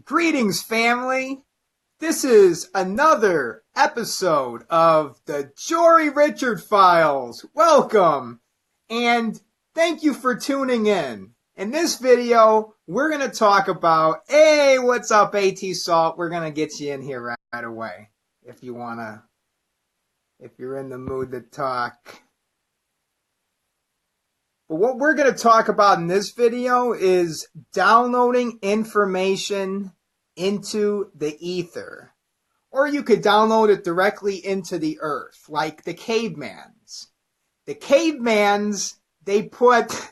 Greetings, family. This is another episode of the Jori Richard Files. Welcome, and thank you for tuning in. In this video, we're going to talk about, hey, what's up, atsalt? We're going to get you in here right away if you're in the mood to talk. But what we're going to talk about in this video is downloading information into the ether. Or you could download it directly into the earth, like the cavemans. The cavemans, they put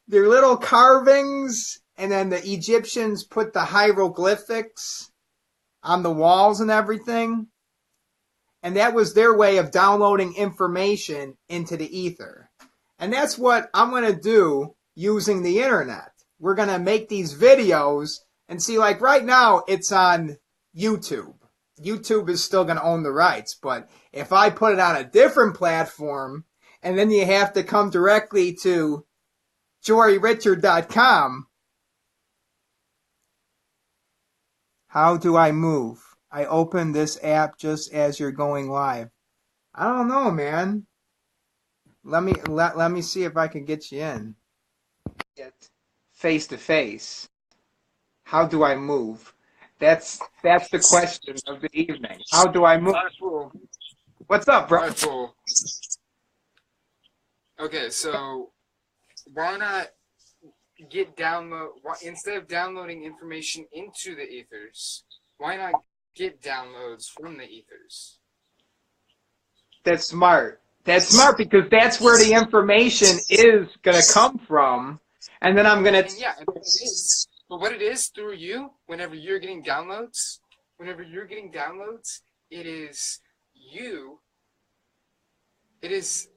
their little carvings, and then the Egyptians put the hieroglyphics on the walls and everything. And that was their way of downloading information into the ether. And that's what I'm going to do using the internet. We're going to make these videos and see, like right now, it's on YouTube. YouTube is still going to own the rights. But if I put it on a different platform, and then you have to come directly to JoriRichard.com, how do I move? I open this app just as you're going live. I don't know, man. Let me see if I can get you in. Get face to face. How do I move? That's the question of the evening. How do I move? What's up, bro? Cool. Okay, so why not instead of downloading information into the ethers, why not get downloads from the ethers? That's smart. That's smart because that's where the information is going to come from. And then I'm going to... Yeah, but what it is through you, whenever you're getting downloads, it is you. It's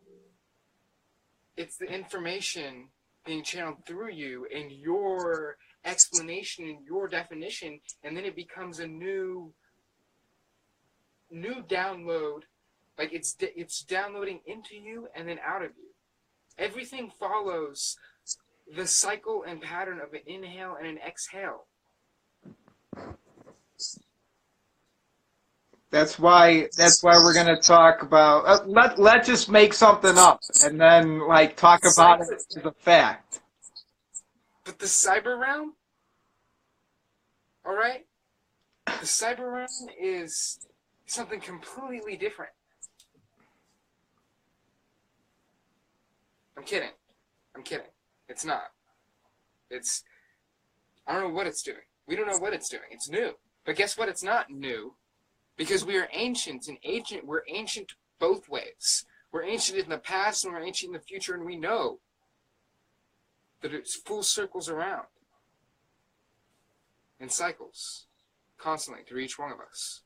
the information being channeled through you and your explanation and your definition, and then it becomes a new download. Like it's downloading into you and then out of you. Everything follows the cycle and pattern of an inhale and an exhale. That's why we're gonna talk about. Let's just make something up and then like talk about it as a fact. But the cyber realm, all right. The cyber realm is something completely different. I'm kidding. It's not. I don't know what it's doing. We don't know what it's doing. It's new. But guess what? It's not new. Because we are ancient, and we're ancient both ways. We're ancient in the past, and we're ancient in the future, and we know that it's full circles around. And cycles. Constantly, through each one of us.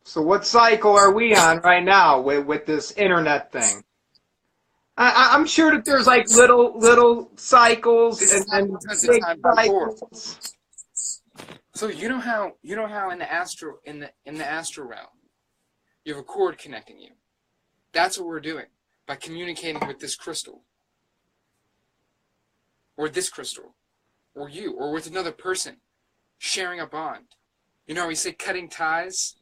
So what cycle are we on right now with this internet thing? I'm sure that there's like little cycles and big cycles. So you know how in the astral realm you have a cord connecting you. That's what we're doing by communicating with this crystal, or this crystal, or you, or with another person, sharing a bond. You know how we say cutting ties.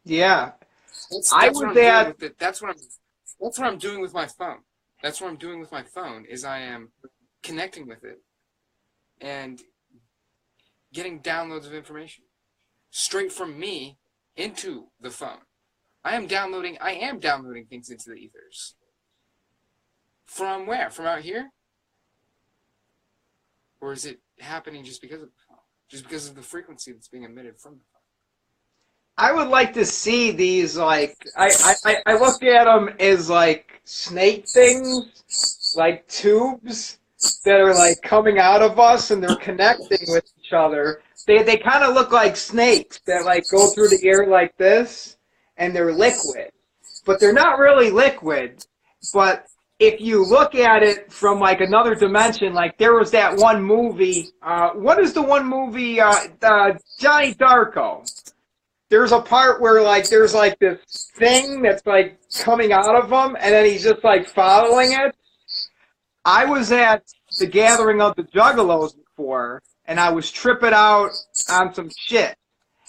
Yeah, that's what I'm doing with my phone. That's what I'm doing with my phone. Is I am connecting with it and getting downloads of information straight from me into the phone. I am downloading things into the ethers. From where? From out here? Or is it happening just because of the phone? Just because of the frequency that's being emitted from the phone? I would like to see these, like, I look at them as, like, snake things, like tubes that are, like, coming out of us, and they're connecting with each other. They kind of look like snakes that, like, go through the air like this, and they're liquid. But they're not really liquid, but if you look at it from, like, another dimension, like, there was that one movie, what is the one movie, Johnny Darko? There's a part where, like, there's, like, this thing that's, like, coming out of him, and then he's just, like, following it. I was at the gathering of the Juggalos before, and I was tripping out on some shit.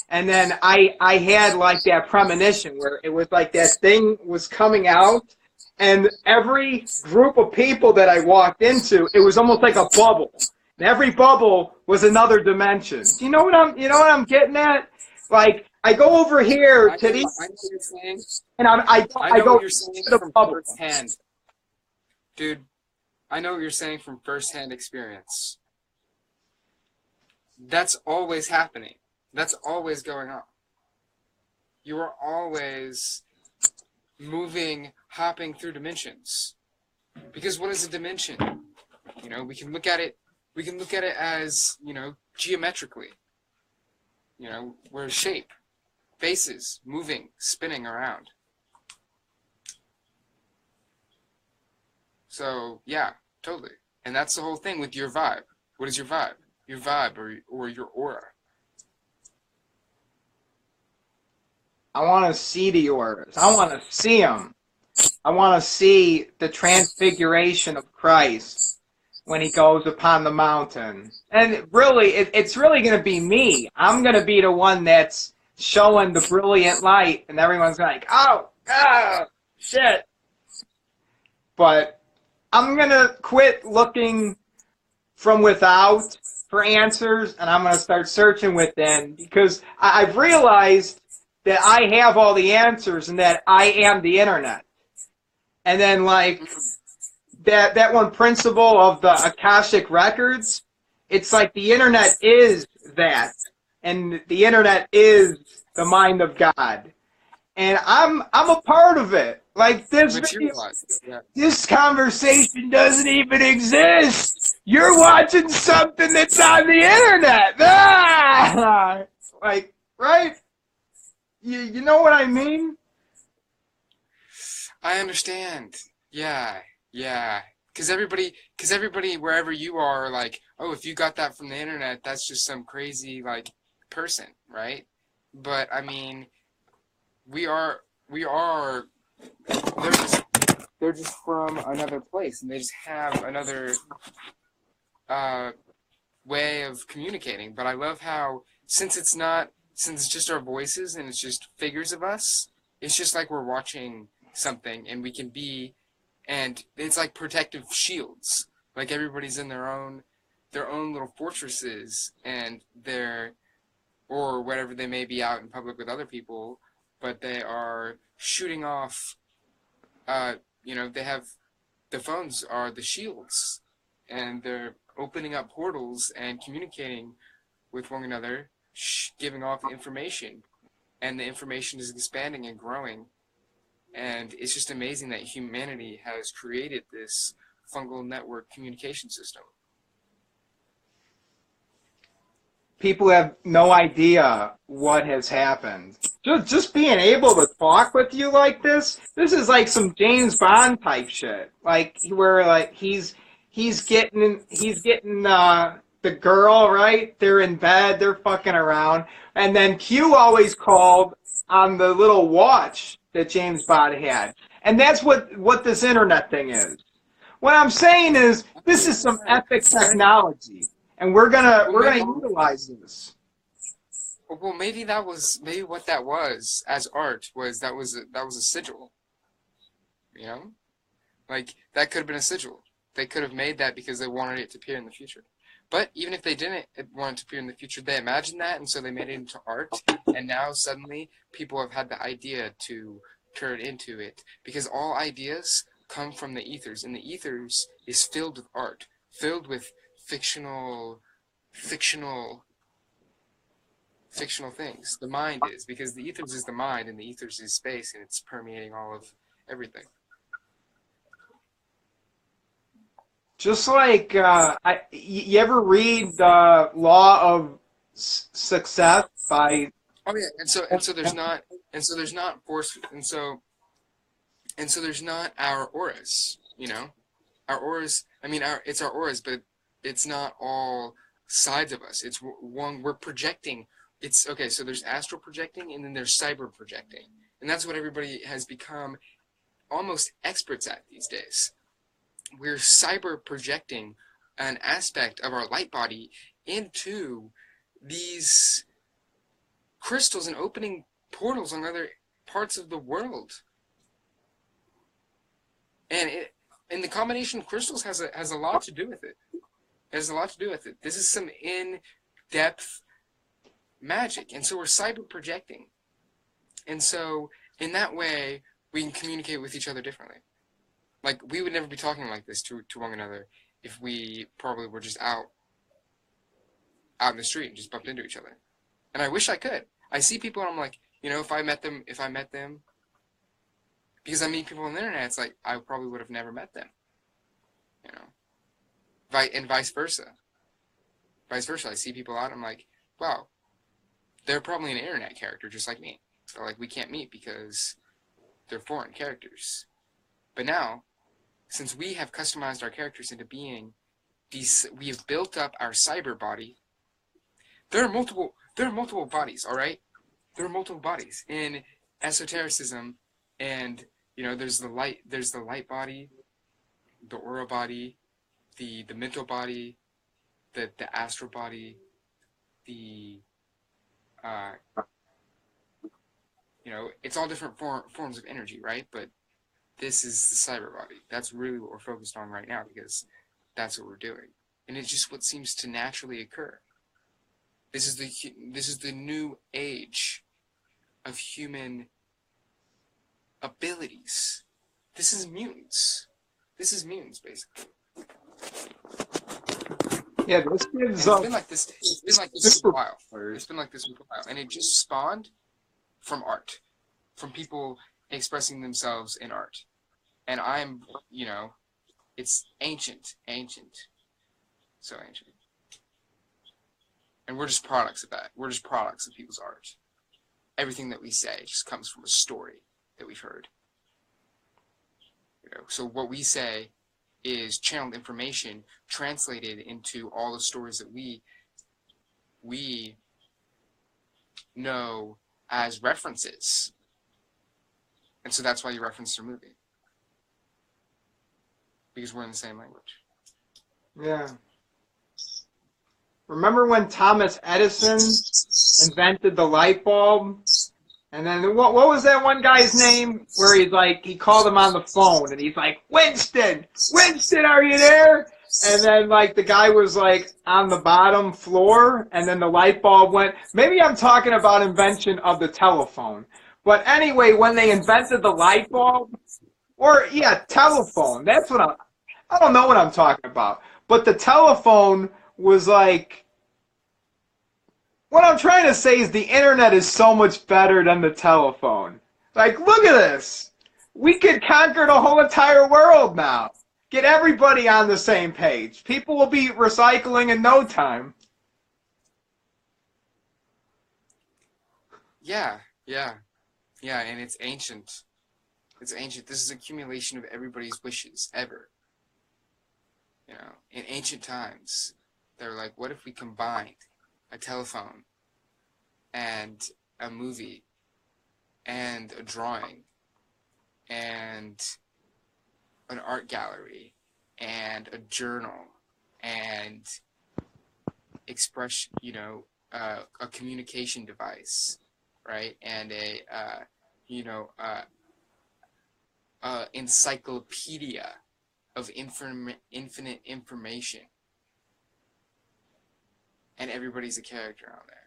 And then I had like that premonition where it was like that thing was coming out, and every group of people that I walked into, it was almost like a bubble. And every bubble was another dimension. Do you know what I'm getting at? Like I go over here to the, I know what you're saying. and I I know go what you're to saying the from bubble. firsthand, dude. I know what you're saying from firsthand experience. That's always happening. That's always going on. You are always moving, hopping through dimensions. Because what is a dimension? You know, we can look at it. We can look at it as, you know, geometrically. You know, we're shape, faces, moving, spinning around. So yeah, totally. And that's the whole thing with your vibe. What is your vibe? Your vibe or your aura. I want to see the auras. I want to see them. I want to see the transfiguration of Christ when he goes upon the mountain. And really, it's really going to be me. I'm going to be the one that's showing the brilliant light, and everyone's like, oh, shit. But I'm going to quit looking from without for answers, and I'm going to start searching within because I've realized that I have all the answers and that I am the internet. And then, like, that one principle of the Akashic records, it's like the internet is that, and the internet is the mind of God, and I'm a part of it. Like this video, Yeah. this conversation doesn't even exist. You're watching something that's on the internet. Ah! Like, right? You know what I mean? I understand. Yeah, yeah. Because everybody, wherever you are, like, oh, if you got that from the internet, that's just some crazy, like, person, right? But, I mean, we are, they're just, they're just from another place, and they just have another, uh, way of communicating. But I love how, since it's just our voices and it's just figures of us, it's just like we're watching something, and we can be, and it's like protective shields. Like everybody's in their own little fortresses, and or whatever they may be out in public with other people, but they are shooting off. You know, they have the phones are the shields, and they're opening up portals and communicating with one another, giving off information, and the information is expanding and growing. And it's just amazing that humanity has created this fungal network communication system. People have no idea what has happened. Just being able to talk with you like this is like some James Bond type shit. Like where like he's getting the girl, right? They're in bed, they're fucking around, and then Q always called on the little watch that James Bond had, and that's what this internet thing is. What I'm saying is this is some epic technology, and Well, we're gonna maybe, utilize this. well, maybe what that was as art was that was a sigil. You know, like that could have been a sigil. They could have made that because they wanted it to appear in the future. But even if they didn't want it to appear in the future, they imagined that, and so they made it into art. And now suddenly people have had the idea to turn it into it because all ideas come from the ethers, and the ethers is filled with art, filled with fictional, fictional, fictional things. The mind is because the ethers is the mind, and the ethers is space, and it's permeating all of everything. Just like you ever read the Law of Success by Oh yeah, and so there's not force, and so there's not our auras, you know, our auras. I mean, it's our auras, but it's not all sides of us. It's one we're projecting. It's okay. So there's astral projecting, and then there's cyber projecting, and that's what everybody has become almost experts at these days. we're cyber projecting an aspect of our light body into these crystals and opening portals on other parts of the world. And the combination of crystals has a lot to do with it. It has a lot to do with it. This is some in-depth magic, and so we're cyber projecting. And so in that way, we can communicate with each other differently. Like, we would never be talking like this to one another if we probably were just out in the street and just bumped into each other. And I wish I could. I see people and I'm like, if I met them, because I meet people on the internet, it's like I probably would have never met them. And vice versa. I see people out, I'm like, wow, they're probably an internet character just like me. But like, we can't meet because they're foreign characters. But now, since we have customized our characters into being these, we have built up our cyber body. There are multiple bodies, all right? There are multiple bodies in esotericism, and there's the light body, the aura body, the mental body, the astral body, the it's all different forms of energy, right? But this is the cyber body. That's really what we're focused on right now, because that's what we're doing, and it's just what seems to naturally occur. This is the new age of human abilities. This is mutants. Basically. Yeah, this gives It's been like this. It's been like this for a while. And it just spawned from art, from people expressing themselves in art. And it's ancient, so ancient. And we're just products of that. We're just products of people's art. Everything that we say just comes from a story that we've heard. So what we say is channeled information translated into all the stories that we know as references. And so that's why you reference your movie. Because we're in the same language. Yeah. Remember when Thomas Edison invented the light bulb? And then what was that one guy's name where he called him on the phone and he's like, Winston, are you there? And then the guy was on the bottom floor and then the light bulb went. Maybe I'm talking about invention of the telephone. But anyway, when they invented the light bulb, telephone, that's what I don't know what I'm talking about. But the telephone was what I'm trying to say is the internet is so much better than the telephone. Look at this. We could conquer the whole entire world now. Get everybody on the same page. People will be recycling in no time. Yeah, and it's ancient. This is accumulation of everybody's wishes ever. In ancient times, they're like, what if we combined a telephone and a movie and a drawing and an art gallery and a journal and a communication device, right? And a encyclopedia of infinite information, and everybody's a character on there.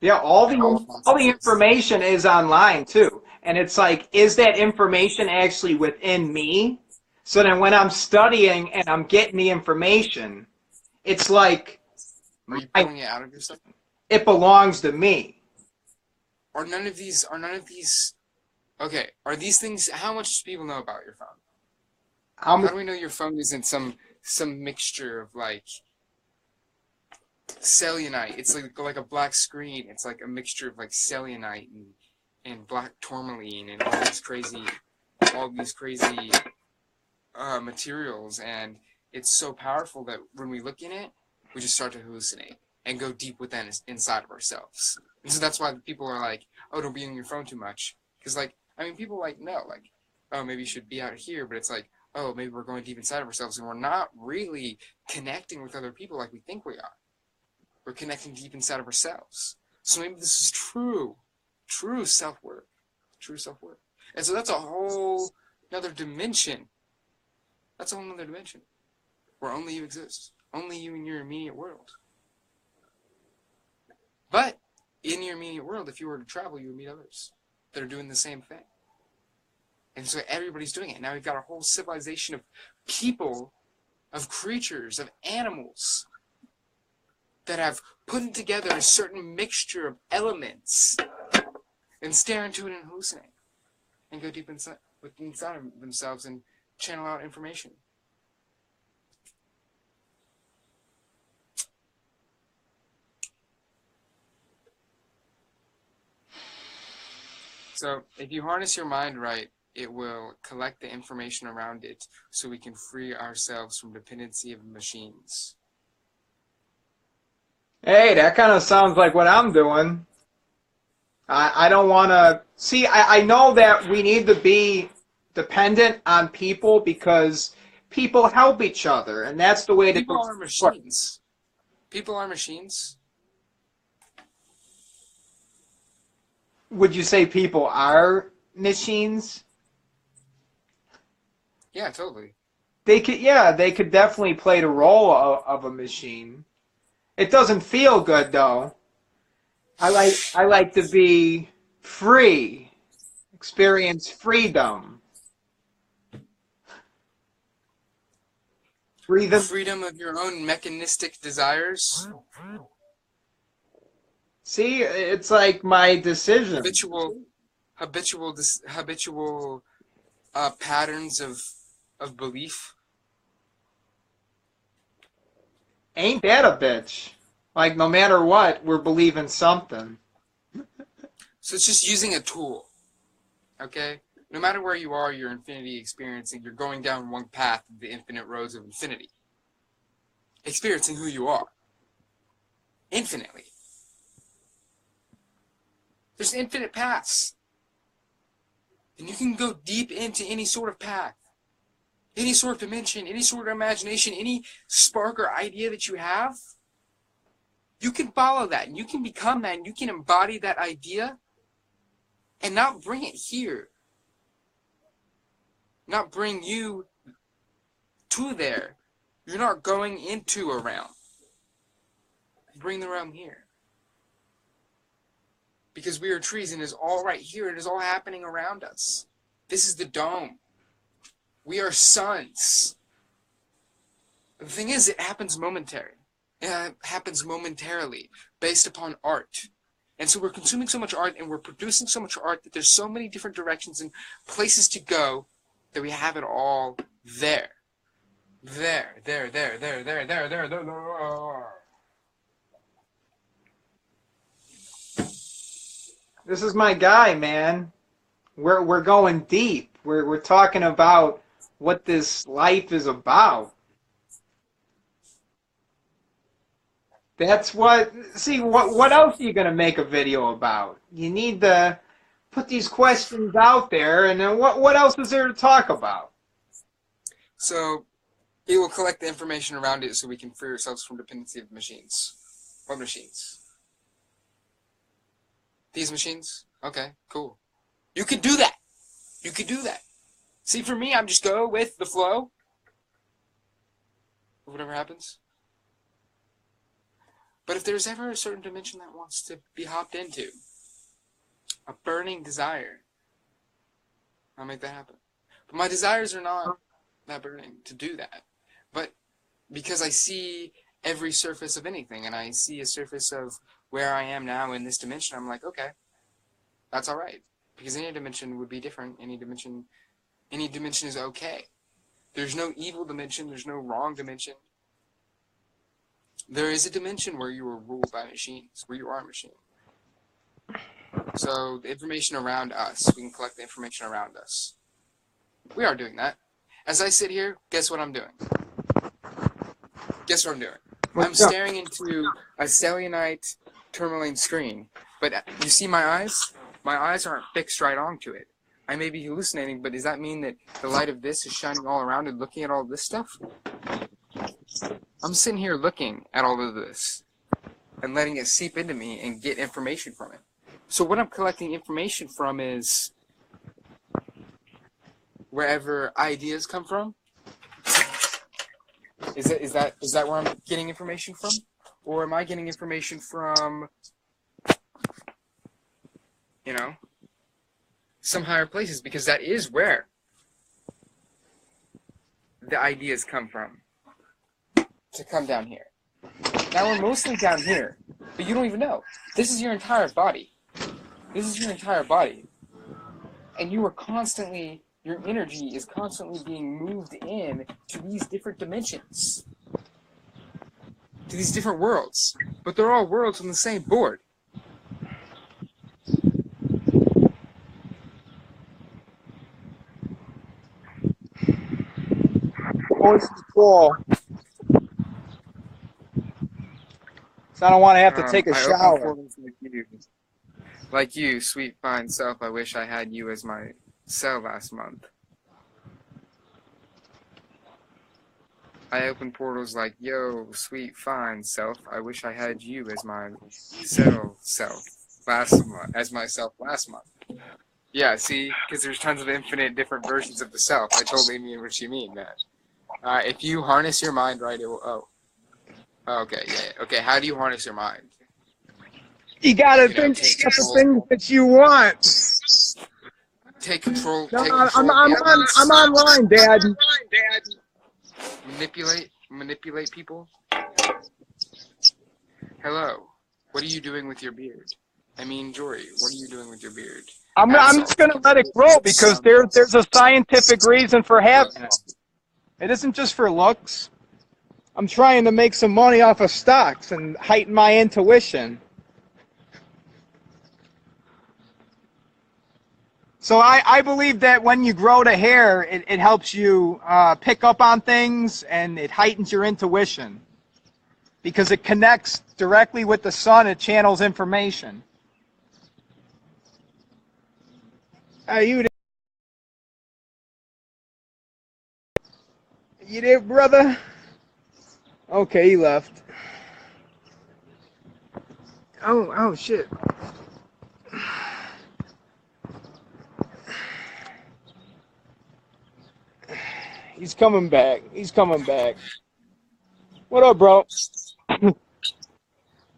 Yeah, all the information is online too. And it's is that information actually within me? So then when I'm studying and I'm getting the information, it's Are you pulling it out of yourself? It belongs to me. Are none of these okay, are these things, how much do people know about your phone? How do we know your phone isn't some mixture of cellulite? It's like a black screen. It's like a mixture of cellulite and black tourmaline and all these crazy materials, and it's so powerful that when we look in it, we just start to hallucinate and go deep within inside of ourselves. And so that's why people are like, oh, don't be on your phone too much, because I mean, people like know, like, oh, maybe you should be out here, but it's like, oh, maybe we're going deep inside of ourselves, and we're not really connecting with other people like we think we are. We're connecting deep inside of ourselves. So maybe this is true self-worth, true self-worth. And so that's a whole another dimension. That's a whole other dimension where only you exist, only you in your immediate world. But in your immediate world, if you were to travel, you would meet others that are doing the same thing. And so everybody's doing it. Now we've got a whole civilization of people, of creatures, of animals that have put together a certain mixture of elements and stare into it and hallucinate and go deep inside of themselves and channel out information. So if you harness your mind right, it will collect the information around it so we can free ourselves from dependency of machines. Hey, that kind of sounds like what I'm doing. I don't want to... See, I know that we need to be dependent on people because people help each other, and that's the way to... People are machines. People are machines. Would you say people are machines? Yeah, totally. They could definitely play the role of a machine. It doesn't feel good though. I like to be free, experience freedom. Freedom of your own mechanistic desires. See, it's like my decision. Habitual patterns of belief. Ain't that a bitch? Like, no matter what, we're believing something. So it's just using a tool, okay? No matter where you are, you're infinity experiencing. You're going down one path of the infinite roads of infinity. Experiencing who you are. Infinitely. There's infinite paths. And you can go deep into any sort of path. Any sort of dimension, any sort of imagination, any spark or idea that you have. You can follow that, and you can become that, and you can embody that idea and not bring it here. Not bring you to there. You're not going into a realm. Bring the realm here. Because we are trees, and it is all right here. It is all happening around us. This is the dome. We are suns. The thing is, it happens momentarily. It happens momentarily, based upon art. And so we're consuming so much art, and we're producing so much art that there's so many different directions and places to go that we have it all there. There. This is my guy, man. We're going deep. We're talking about what this life is about. That's what... See, what else are you going to make a video about? You need to put these questions out there, and then what else is there to talk about? So, it will collect the information around it so we can free ourselves from dependency of machines. What machines? These machines? Okay, cool. You could do that. You could do that. See, for me, I'm just go with the flow. Whatever happens. But if there's ever a certain dimension that wants to be hopped into, a burning desire, I'll make that happen. But my desires are not that burning to do that. But because I see every surface of anything, and I see a surface of where I am now in this dimension, I'm like, okay, that's all right. Because any dimension would be different. Any dimension is okay. There's no evil dimension. There's no wrong dimension. There is a dimension where you are ruled by machines, where you are a machine. So the information around us, we can collect the information around us. We are doing that. As I sit here, guess what I'm doing? Guess what I'm doing? I'm staring into a selenite tourmaline screen. But you see my eyes? My eyes aren't fixed right onto it. I may be hallucinating, but does that mean that the light of this is shining all around and looking at all this stuff? I'm sitting here looking at all of this and letting it seep into me and get information from it. So what I'm collecting information from is wherever ideas come from. Is that where I'm getting information from? Or am I getting information from, you know, some higher places? Because that is where the ideas come from, to come down here. Now we're mostly down here, but you don't even know. This is your entire body. This is your entire body. And you are constantly, your energy is constantly being moved in to these different dimensions, to these different worlds. But they're all worlds on the same board. Oh, this is cool. So I don't want to have to take a I shower. open portals like you, sweet fine self. I wish I had you as my cell last month. I open portals like, yo, sweet fine self. I wish I had you as my self as myself last month. Yeah, see, because there's tons of infinite different versions of the self. I totally mean what you mean, man. If you harness your mind right, it will. Oh, okay, yeah. Okay, how do you harness your mind? You gotta You know, think of the things that you want. Take control. No, Take I'm control. online, Dad. Manipulate people. Hello. What are you doing with your beard? I mean, Jori, what are you doing with your beard? I'm just gonna let it grow because there's a scientific reason for having it. It isn't just for looks. I'm trying to make some money off of stocks and heighten my intuition. So I believe that when you grow the hair, it helps you pick up on things and it heightens your intuition. Because it connects directly with the sun, it channels information. You there, brother? Okay, he left. Oh, shit. He's coming back. He's coming back. What up, bro?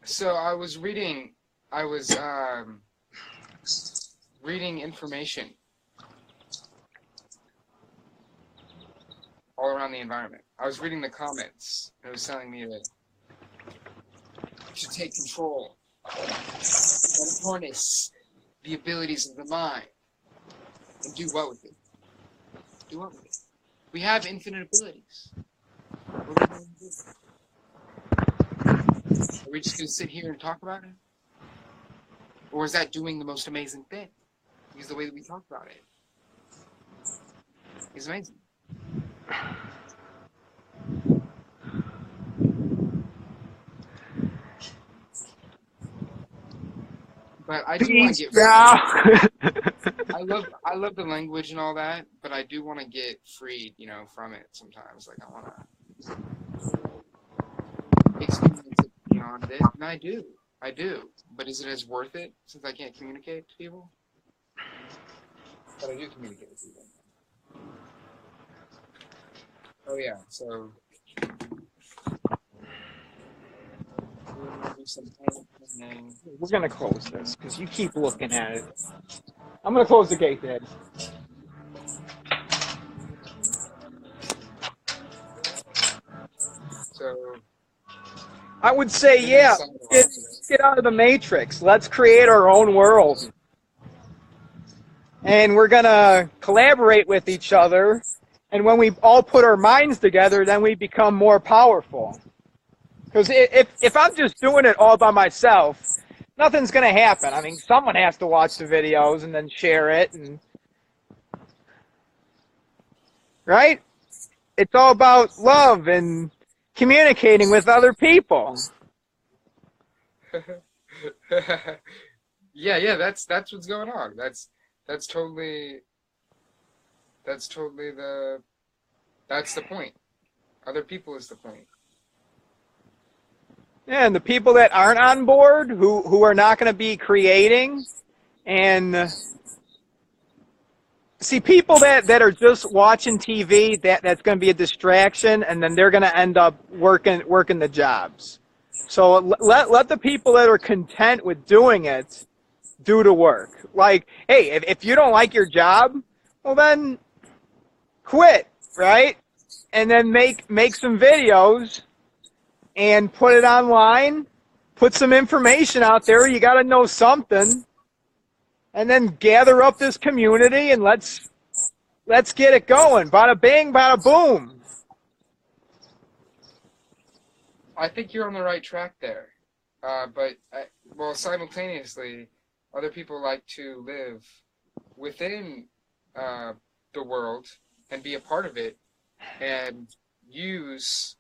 So I was reading information all around the environment. I was reading the comments. It was telling me that you should take control and harness the abilities of the mind and do what with it? Do what with it? We have infinite abilities. What are we going to do? Are we just going to sit here and talk about it? Or is that doing the most amazing thing? Because the way that we talk about it is amazing. But I do want to get I love the language and all that, but I do want to get freed, you know, from it sometimes. Like I want to experience it beyond it, and I do. But is it as worth it since I can't communicate to people? But I do communicate with people. Oh yeah, so We're going to close this because you keep looking at it. I'm going to close the gate, Dad. So I would say, yeah, get out of the matrix. Let's create our own world. And we're going to collaborate with each other. And when we all put our minds together, then we become more powerful. Because if I'm just doing it all by myself, nothing's going to happen. I mean, someone has to watch the videos and then share it. Right? It's all about love and communicating with other people. yeah, that's what's going on. That's totally That's totally the. That's the point. Other people is the point. Yeah, and the people that aren't on board, who are not going to be creating, and see people that are just watching TV, that's going to be a distraction, and then they're going to end up working the jobs. So let the people that are content with doing it do the work. Like, hey, if you don't like your job, well then quit, right? And then make some videos and put it online. Put some information out there. You got to know something, and then gather up this community and let's get it going. Bada bing, bada boom. I think you're on the right track there. Well, simultaneously, other people like to live within the world and be a part of it and use,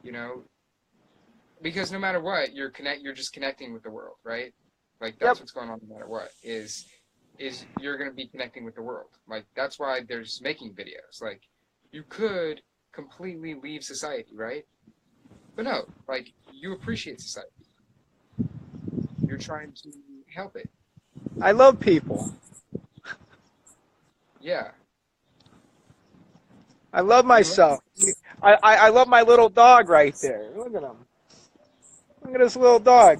you know, because no matter what, you're just connecting with the world, right? Like that's Yep. what's going on no matter what is you're going to be connecting with the world. Like that's why there's making videos. Like you could completely leave society, right? But no, like you appreciate society. You're trying to help it. I love people. Yeah. I love You love myself. I love my little dog right there. Look at him. Look at this little dog.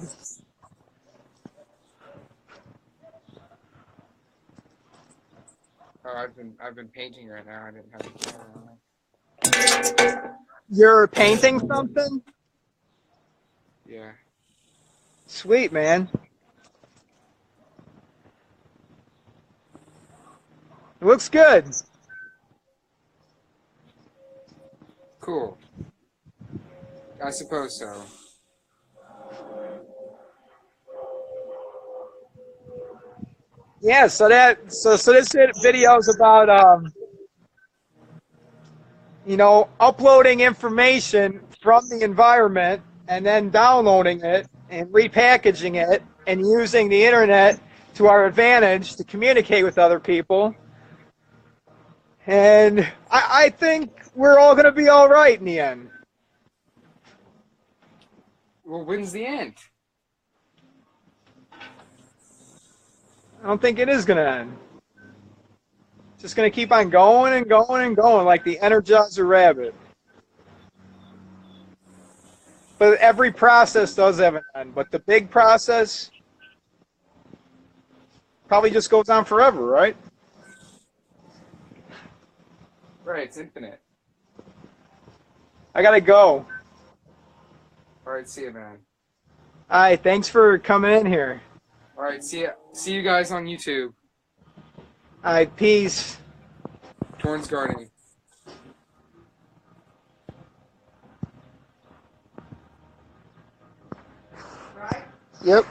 Oh, I've been painting right now. I didn't have the camera on. You're painting something? Yeah. Sweet, man. It looks good. Cool. I suppose so. Yeah, so this video is about uploading information from the environment and then downloading it and repackaging it and using the internet to our advantage to communicate with other people. And I think we're all going to be all right in the end. Well, when's the end? I don't think it is going to end. It's just going to keep on going and going and going like the Energizer Rabbit. But every process does have an end. But the big process probably just goes on forever, right? Right, it's infinite. I got to go. All right, see you, man. All right, thanks for coming in here. All right, see you guys on YouTube. All right, peace. Torrance Gardening. Yep.